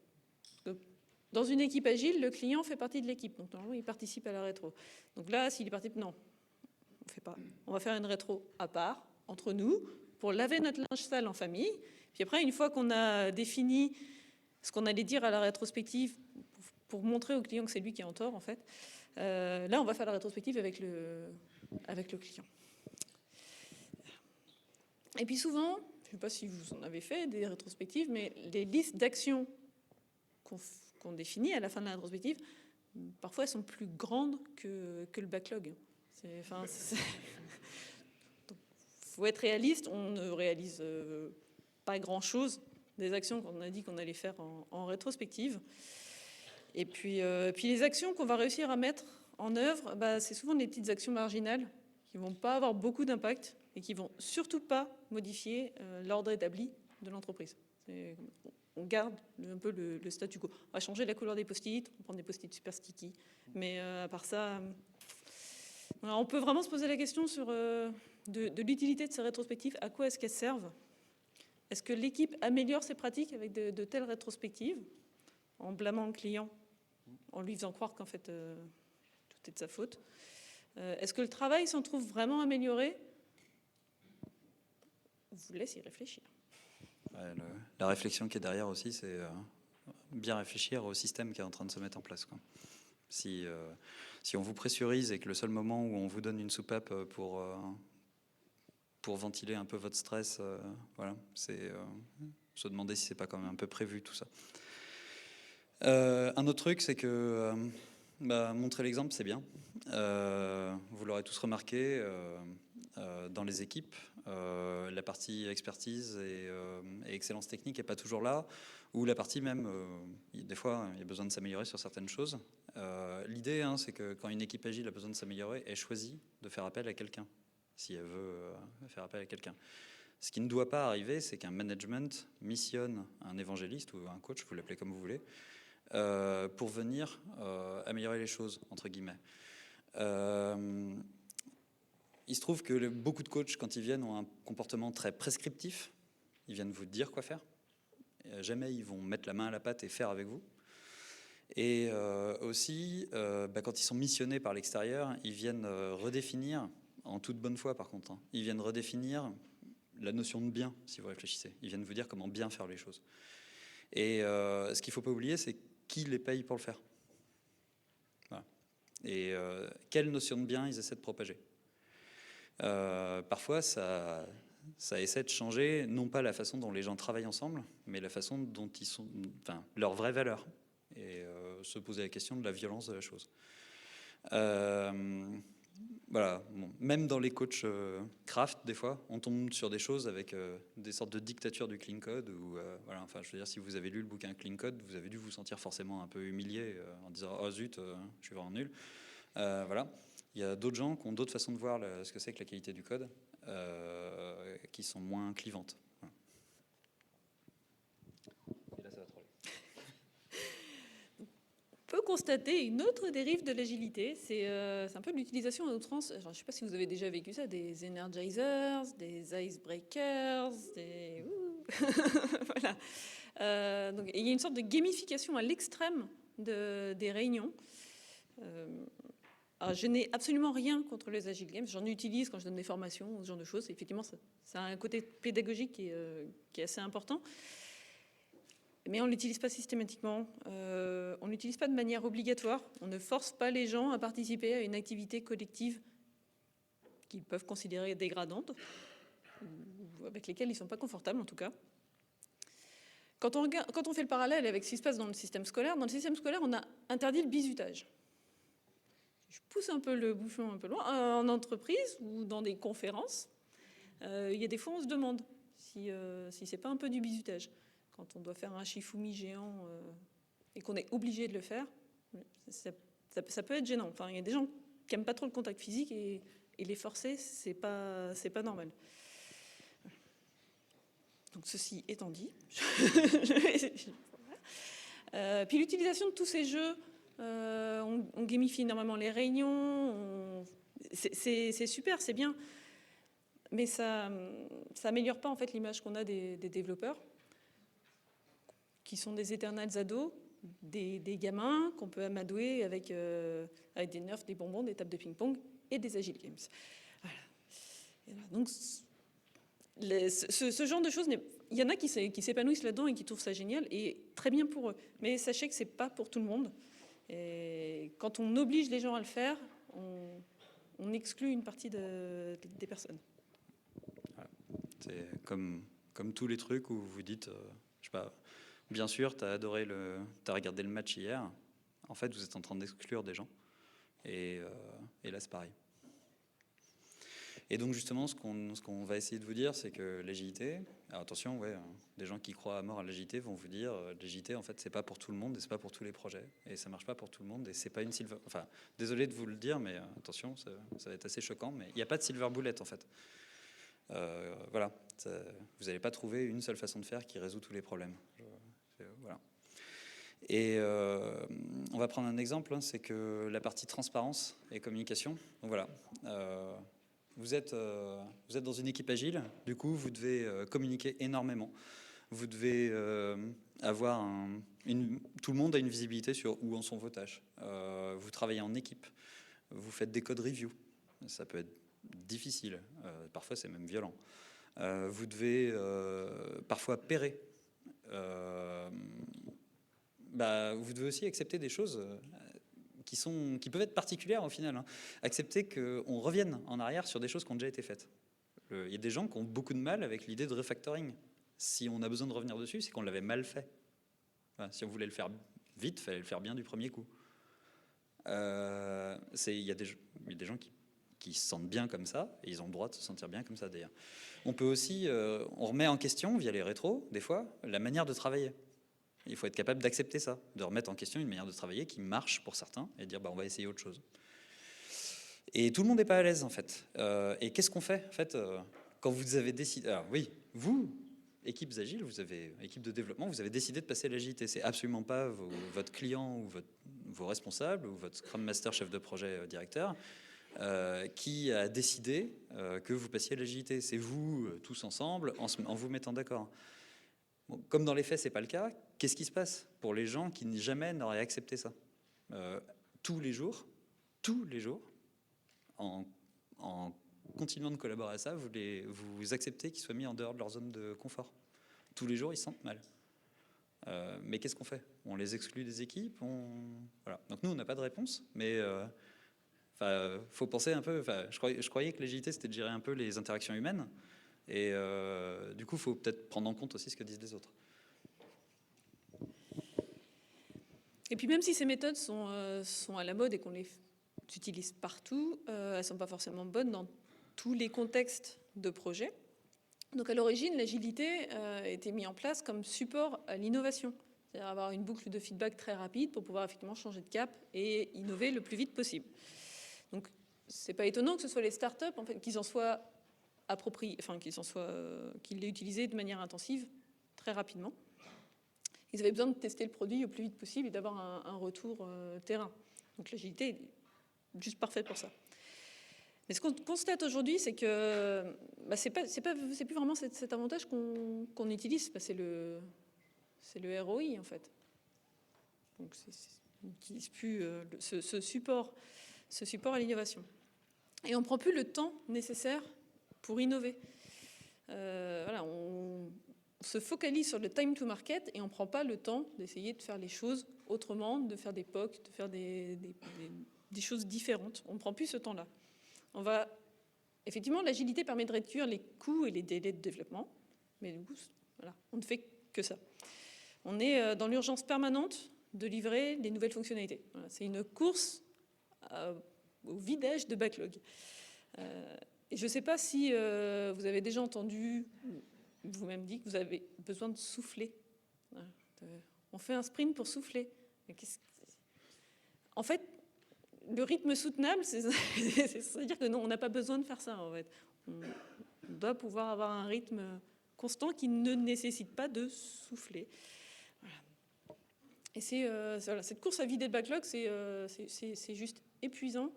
Dans une équipe agile, le client fait partie de l'équipe, donc normalement il participe à la rétro. Donc là, s'il participe, non, on ne fait pas. On va faire une rétro à part, entre nous, pour laver notre linge sale en famille. Puis après, une fois qu'on a défini ce qu'on allait dire à la rétrospective, pour montrer au client que c'est lui qui est en tort, en fait, là, on va faire la rétrospective avec le client. Et puis souvent, je ne sais pas si vous en avez fait des rétrospectives, mais les listes d'actions qu'on définit à la fin de la rétrospective, parfois elles sont plus grandes que le backlog. Il faut être réaliste, on ne réalise pas grand-chose des actions qu'on a dit qu'on allait faire en rétrospective. Et puis les actions qu'on va réussir à mettre en œuvre, bah, c'est souvent des petites actions marginales qui ne vont pas avoir beaucoup d'impact et qui ne vont surtout pas modifier l'ordre établi de l'entreprise. On garde un peu le statu quo. On va changer la couleur des post-it, on va prendre des post-it super sticky. Mais à part ça, on peut vraiment se poser la question sur de l'utilité de ces rétrospectives. À quoi est-ce qu'elles servent? Est-ce que l'équipe améliore ses pratiques avec de telles rétrospectives en blâmant le client, en lui faisant croire qu'en fait tout est de sa faute? Est-ce que le travail s'en trouve vraiment amélioré? Je vous laisse y réfléchir.
La réflexion qui est derrière aussi, c'est bien réfléchir au système qui est en train de se mettre en place, quoi. Si on vous pressurise et que le seul moment où on vous donne une soupape pour ventiler un peu votre stress, voilà, c'est se demander si c'est pas quand même un peu prévu tout ça. Un autre truc, c'est que montrer l'exemple, c'est bien. Vous l'aurez tous remarqué, dans les équipes, la partie expertise et excellence technique n'est pas toujours là, ou la partie même, des fois, il y a besoin de s'améliorer sur certaines choses. L'idée, c'est que quand une équipe agile a besoin de s'améliorer, elle choisit de faire appel à quelqu'un, si elle veut faire appel à quelqu'un. Ce qui ne doit pas arriver, c'est qu'un management missionne un évangéliste ou un coach, vous l'appelez comme vous voulez, pour venir améliorer les choses, entre guillemets. Il se trouve que beaucoup de coachs, quand ils viennent, ont un comportement très prescriptif. Ils viennent vous dire quoi faire. Jamais ils vont mettre la main à la pâte et faire avec vous. Et aussi, quand ils sont missionnés par l'extérieur, ils viennent redéfinir, en toute bonne foi par contre, ils viennent redéfinir la notion de bien, si vous réfléchissez. Ils viennent vous dire comment bien faire les choses. Et ce qu'il ne faut pas oublier, c'est qui les paye pour le faire. Voilà. Et quelle notion de bien ils essaient de propager. Parfois, ça essaie de changer, non pas la façon dont les gens travaillent ensemble, mais la façon dont ils sont, enfin, leur vraie valeur. Et se poser la question de la violence de la chose. Voilà. Bon, même dans les coachs craft, des fois, on tombe sur des choses avec des sortes de dictature du clean code. Où, voilà, enfin, je veux dire, si vous avez lu le bouquin Clean Code, vous avez dû vous sentir forcément un peu humilié en disant « Oh zut, je suis vraiment nul ». Voilà. Il y a d'autres gens qui ont d'autres façons de voir ce que c'est que la qualité du code, qui sont moins clivantes. Voilà. Et là, ça va trop.
On peut constaté une autre dérive de l'agilité. C'est un peu l'utilisation à outrance. Je ne sais pas si vous avez déjà vécu ça, des energizers, des icebreakers, des... Voilà. Donc, il y a une sorte de gamification à l'extrême des réunions. Alors, je n'ai absolument rien contre les Agile Games. J'en utilise quand je donne des formations, ce genre de choses. Effectivement, ça a un côté pédagogique qui est assez important. Mais on ne l'utilise pas systématiquement. On ne l'utilise pas de manière obligatoire. On ne force pas les gens à participer à une activité collective qu'ils peuvent considérer dégradante, ou avec lesquelles ils ne sont pas confortables en tout cas. Quand on fait le parallèle avec ce qui se passe dans le système scolaire, on a interdit le bizutage. Je pousse un peu le bouchon un peu loin. En entreprise ou dans des conférences, il y a des fois on se demande si c'est pas un peu du bizutage. Quand on doit faire un Shifumi géant et qu'on est obligé de le faire, ça peut être gênant. Enfin, il y a des gens qui n'aiment pas trop le contact physique et les forcer, c'est pas normal. Donc ceci étant dit, puis l'utilisation de tous ces jeux, on gamifie énormément les réunions, c'est super, c'est bien, mais ça améliore pas en fait l'image qu'on a des développeurs, qui sont des éternels ados, des gamins qu'on peut amadouer avec des nerfs, des bonbons, des tables de ping-pong et des Agile Games. Voilà. Donc ce genre de choses, il y en a qui s'épanouissent là-dedans et qui trouvent ça génial, et très bien pour eux. Mais sachez que c'est pas pour tout le monde. Et quand on oblige les gens à le faire, on exclut une partie des personnes.
Voilà. C'est comme tous les trucs où vous dites, je sais pas, bien sûr, t'as regardé le match hier. En fait, vous êtes en train d'exclure des gens. Et là, c'est pareil. Et donc justement, ce qu'on va essayer de vous dire, c'est que l'agilité, alors attention, ouais, des gens qui croient à mort à l'agilité vont vous dire, l'agilité, en fait, c'est pas pour tout le monde et c'est pas pour tous les projets et ça marche pas pour tout le monde et c'est pas une silver. Enfin, désolé de vous le dire, mais attention, ça va être assez choquant, mais il n'y a pas de silver bullet en fait. Voilà, vous n'allez pas trouver une seule façon de faire qui résout tous les problèmes. Voilà. Et on va prendre un exemple, hein, c'est que la partie transparence et communication. Donc voilà. Vous êtes dans une équipe agile, du coup vous devez communiquer énormément. Vous devez avoir tout le monde a une visibilité sur où en sont vos tâches. Vous travaillez en équipe, vous faites des code review. Ça peut être difficile, parfois c'est même violent. Vous devez parfois pairer. Vous devez aussi accepter des choses qui peuvent être particulières au final. Hein. Accepter qu'on revienne en arrière sur des choses qui ont déjà été faites. Il y a des gens qui ont beaucoup de mal avec l'idée de refactoring. Si on a besoin de revenir dessus, c'est qu'on l'avait mal fait. Enfin, si on voulait le faire vite, il fallait le faire bien du premier coup. Il y a des gens qui se sentent bien comme ça, et ils ont le droit de se sentir bien comme ça d'ailleurs. On peut aussi, on remet en question, via les rétros, des fois, la manière de travailler. Il faut être capable d'accepter ça, de remettre en question une manière de travailler qui marche pour certains et dire on va essayer autre chose. Et tout le monde n'est pas à l'aise en fait. Et qu'est-ce qu'on fait en fait quand vous avez décidé. Alors oui, vous, équipes agiles, équipe de développement, vous avez décidé de passer à l'agilité. C'est absolument pas votre client ou vos responsables ou votre Scrum Master, chef de projet, directeur, qui a décidé que vous passiez à l'agilité. C'est vous tous ensemble en vous mettant d'accord. Bon, comme dans les faits, c'est pas le cas. Qu'est-ce qui se passe pour les gens qui jamais n'auraient accepté ça ? Tous les jours, en continuant de collaborer à ça, vous acceptez qu'ils soient mis en dehors de leur zone de confort. Tous les jours, ils se sentent mal. Mais qu'est-ce qu'on fait ? On les exclut des équipes. Voilà. Donc nous, on n'a pas de réponse, mais faut penser un peu. Je croyais que l'agilité, c'était de gérer un peu les interactions humaines. Et du coup, il faut peut-être prendre en compte aussi ce que disent les autres.
Et puis même si ces méthodes sont à la mode et qu'on les utilise partout, elles ne sont pas forcément bonnes dans tous les contextes de projet. Donc à l'origine, l'agilité a été mise en place comme support à l'innovation. C'est-à-dire avoir une boucle de feedback très rapide pour pouvoir effectivement changer de cap et innover le plus vite possible. Donc c'est pas étonnant que ce soit les startups en fait, qu'ils en soient appropriés, enfin qu'ils l'aient utilisé de manière intensive très rapidement. ils avaient besoin de tester le produit au plus vite possible et d'avoir un retour terrain. Donc l'agilité est juste parfaite pour ça. Mais ce qu'on constate aujourd'hui, c'est que c'est plus vraiment cet avantage qu'on utilise. C'est le ROI, en fait. Donc on n'utilise plus ce support à l'innovation. Et on ne prend plus le temps nécessaire pour innover. On se focalise sur le time to market et on ne prend pas le temps d'essayer de faire les choses autrement, de faire des POC, de faire des choses différentes. On ne prend plus ce temps-là. Effectivement, l'agilité permet de réduire les coûts et les délais de développement, mais du coup, on ne fait que ça. On est dans l'urgence permanente de livrer des nouvelles fonctionnalités. C'est une course au vidage de backlog. Et je ne sais pas si vous avez déjà entendu, vous-même dit que vous avez besoin de souffler. On fait un sprint pour souffler. En fait, le rythme soutenable, c'est-à-dire que non, on n'a pas besoin de faire ça, en fait. On doit pouvoir avoir un rythme constant qui ne nécessite pas de souffler. Voilà. Et cette course à vider le backlog, c'est juste épuisant.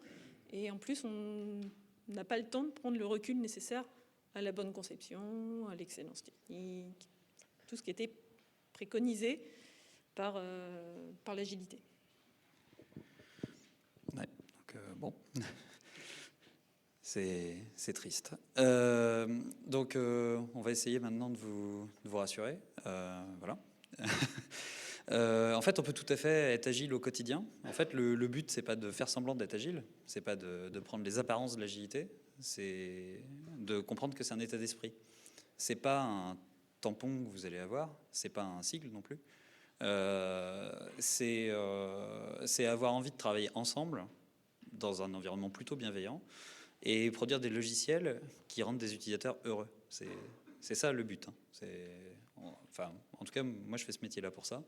Et en plus, on n'a pas le temps de prendre le recul nécessaire à la bonne conception, à l'excellence technique, tout ce qui était préconisé par l'agilité.
Ouais, donc bon, c'est triste. Donc on va essayer maintenant de vous rassurer. Voilà. En fait, on peut tout à fait être agile au quotidien. En fait, le but, c'est pas de faire semblant d'être agile, c'est pas de prendre les apparences de l'agilité, c'est de comprendre que c'est un état d'esprit. C'est pas un tampon que vous allez avoir, c'est pas un sigle non plus. C'est avoir envie de travailler ensemble dans un environnement plutôt bienveillant et produire des logiciels qui rendent des utilisateurs heureux. C'est ça le but. Hein. En tout cas, moi, je fais ce métier-là pour ça.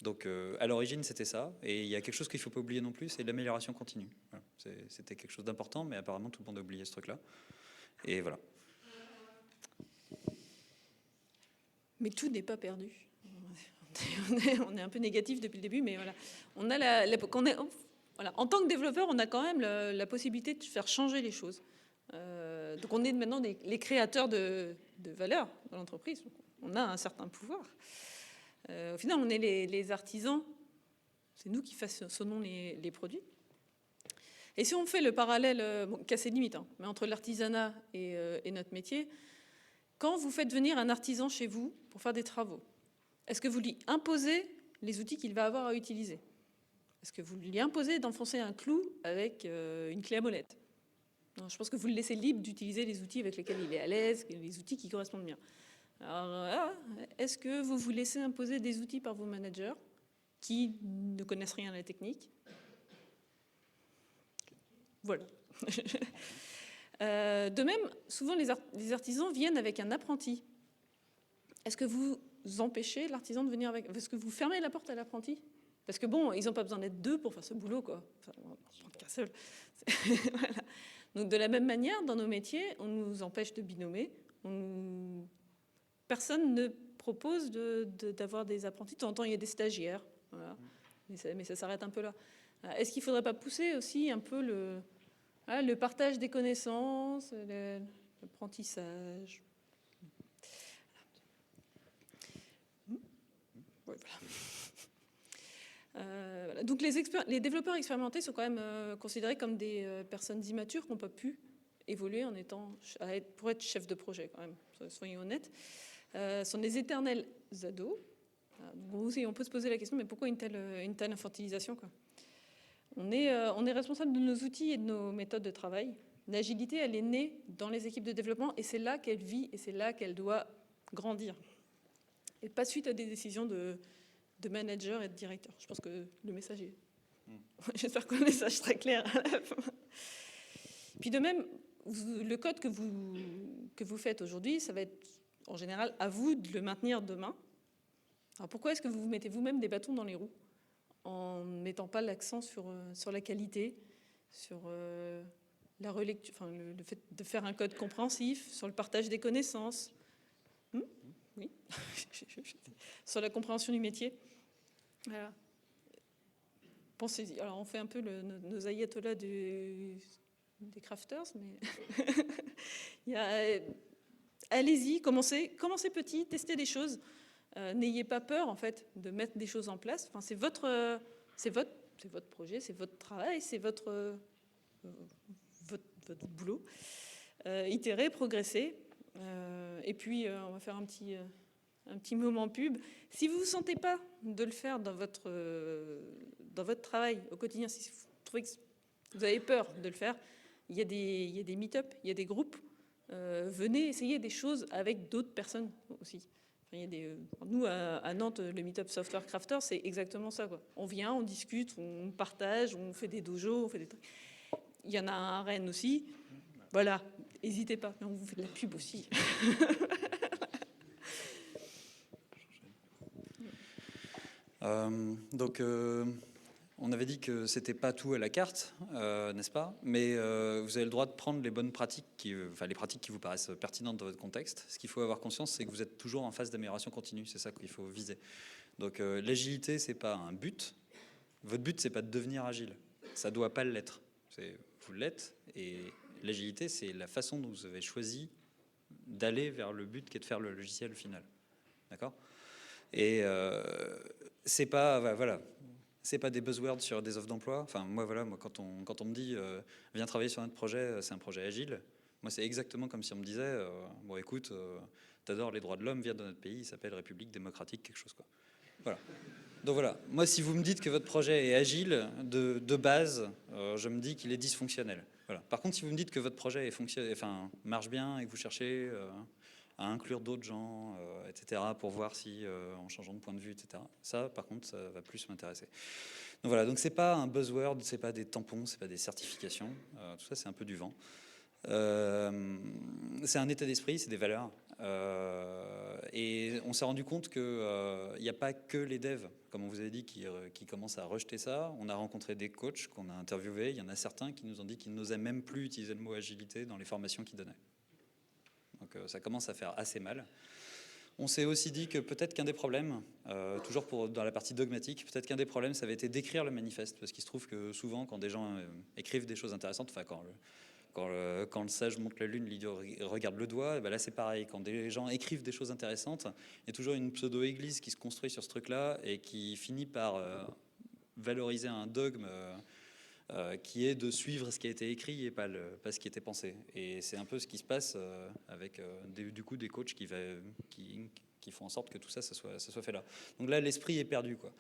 Donc, à l'origine, c'était ça. Et il y a quelque chose qu'il ne faut pas oublier non plus, c'est l'amélioration continue. Voilà. C'était quelque chose d'important, mais apparemment, tout le monde a oublié ce truc-là. Et voilà.
Mais tout n'est pas perdu. On est un peu négatif depuis le début, mais voilà. En tant que développeur, on a quand même la possibilité de faire changer les choses. Donc on est maintenant les créateurs de valeur dans l'entreprise. On a un certain pouvoir. Au final, on est les artisans. C'est nous qui façonnons les produits. Et si on fait le parallèle, qui a ses limites, mais entre l'artisanat et notre métier, quand vous faites venir un artisan chez vous pour faire des travaux, est-ce que vous lui imposez les outils qu'il va avoir à utiliser? Est-ce que vous lui imposez d'enfoncer un clou avec une clé à molette? Non, je pense que vous le laissez libre d'utiliser les outils avec lesquels il est à l'aise, les outils qui correspondent bien. Alors, est-ce que vous vous laissez imposer des outils par vos managers qui ne connaissent rien à la technique? Voilà. De même, souvent les artisans viennent avec un apprenti. Est-ce que vous empêchez l'artisan de venir avec? Est-ce que vous fermez la porte à l'apprenti? Parce que bon, ils n'ont pas besoin d'être deux pour faire ce boulot, quoi. Enfin, on va prendre qu'un seul. Voilà. Donc de la même manière, dans nos métiers, on nous empêche de binômer. Personne ne propose d'avoir des apprentis. De temps en temps, il y a des stagiaires. Voilà. Mais ça s'arrête un peu là. Est-ce qu'il ne faudrait pas pousser aussi un peu le partage des connaissances, l'apprentissage? Voilà. Donc les développeurs expérimentés sont quand même considérés comme des personnes immatures qui n'ont pas pu évoluer pour être chef de projet quand même, soyons honnêtes. Sont des éternels ados. Bon, aussi, on peut se poser la question, mais pourquoi une telle infantilisation, quoi? On est responsable de nos outils et de nos méthodes de travail. L'agilité, elle est née dans les équipes de développement et c'est là qu'elle vit et c'est là qu'elle doit grandir. Et pas suite à des décisions de manager et de directeur. Je pense que le message est... J'espère que le message est très clair à la fin. Puis de même, le code que vous faites aujourd'hui, ça va être en général à vous de le maintenir demain. Alors pourquoi est-ce que vous mettez vous-même des bâtons dans les roues en ne mettant pas l'accent sur la qualité, sur la relecture, enfin, le fait de faire un code compréhensif, sur le partage des connaissances? oui, sur la compréhension du métier. Voilà. Pensez-y. Alors, on fait un peu nos ayatollahs des crafters, mais allez-y, commencez petit, testez des choses. N'ayez pas peur, en fait, de mettre des choses en place. Enfin, c'est votre projet, c'est votre travail, c'est votre boulot. Itérez, progressez. Et puis, on va faire un petit moment pub. Si vous ne vous sentez pas de le faire dans votre travail au quotidien, si vous trouvez que vous avez peur de le faire, il y a des meet-up, il y a des groupes. Venez essayer des choses avec d'autres personnes aussi. Enfin, nous, à Nantes, le meet-up Software Crafter, c'est exactement ça, quoi. On vient, on discute, on partage, on fait des dojos, on fait des trucs. Il y en a un à Rennes aussi. Voilà, n'hésitez pas. Mais on vous fait de la pub aussi.
On avait dit que c'était pas tout à la carte, n'est-ce pas? Mais vous avez le droit de prendre les bonnes pratiques, les pratiques qui vous paraissent pertinentes dans votre contexte. Ce qu'il faut avoir conscience, c'est que vous êtes toujours en phase d'amélioration continue. C'est ça qu'il faut viser. Donc l'agilité, c'est pas un but. Votre but, c'est pas de devenir agile. Ça doit pas l'être. Vous l'êtes. Et l'agilité, c'est la façon dont vous avez choisi d'aller vers le but qui est de faire le logiciel final. D'accord? Et c'est pas voilà. C'est pas des buzzwords sur des offres d'emploi. Enfin, moi, quand on me dit viens travailler sur notre projet, c'est un projet agile. Moi, c'est exactement comme si on me disait bon, écoute, t'adores les droits de l'homme, viens dans notre pays, il s'appelle République démocratique, quelque chose, quoi. Voilà. Donc voilà. Moi, si vous me dites que votre projet est agile, de base, je me dis qu'il est dysfonctionnel. Voilà. Par contre, si vous me dites que votre projet marche bien et que vous cherchez à inclure d'autres gens, etc., pour voir si, en changeant de point de vue, etc. Ça, par contre, ça va plus m'intéresser. Donc voilà, donc c'est pas un buzzword, c'est pas des tampons, c'est pas des certifications, tout ça, c'est un peu du vent. C'est un état d'esprit, c'est des valeurs. Et on s'est rendu compte qu'il n'y a pas que les devs, comme on vous avait dit, qui commencent à rejeter ça. On a rencontré des coachs qu'on a interviewés. Il y en a certains qui nous ont dit qu'ils n'osaient même plus utiliser le mot agilité dans les formations qu'ils donnaient. Donc ça commence à faire assez mal. On s'est aussi dit que peut-être qu'un des problèmes, toujours dans la partie dogmatique, peut-être qu'un des problèmes, ça avait été d'écrire le manifeste. Parce qu'il se trouve que souvent, quand des gens écrivent des choses intéressantes, enfin quand le sage monte la lune, l'idiot regarde le doigt, et ben là c'est pareil. Quand des gens écrivent des choses intéressantes, il y a toujours une pseudo-église qui se construit sur ce truc-là et qui finit par valoriser un dogme qui est de suivre ce qui a été écrit et pas ce qui était pensé. Et c'est un peu ce qui se passe avec du coup des coachs qui font en sorte que tout ça soit fait là. Donc là, l'esprit est perdu, quoi.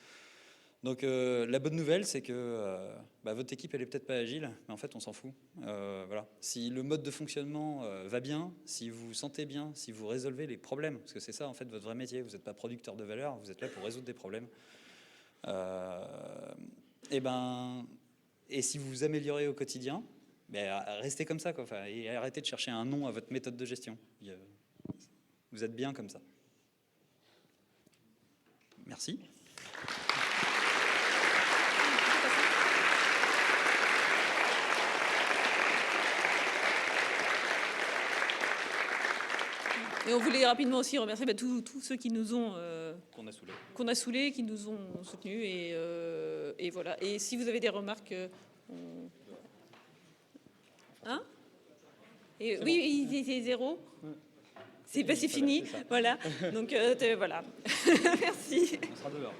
Donc la bonne nouvelle, c'est que votre équipe, elle est peut-être pas agile, mais en fait, on s'en fout. Voilà. Si le mode de fonctionnement va bien, si vous vous sentez bien, si vous résolvez les problèmes, parce que c'est ça, en fait, votre vrai métier. Vous n'êtes pas producteur de valeur, vous êtes là pour résoudre des problèmes. Et si vous vous améliorez au quotidien, restez comme ça, quoi. Enfin, et arrêtez de chercher un nom à votre méthode de gestion. Vous êtes bien comme ça. Merci.
Et on voulait rapidement aussi remercier tous ceux qui nous ont
qu'on a saoulés,
qui nous ont soutenus et voilà. Et si vous avez des remarques, hein? Et oui, il était 0. C'est fini. Voilà. Donc voilà. Merci.
On sera dehors.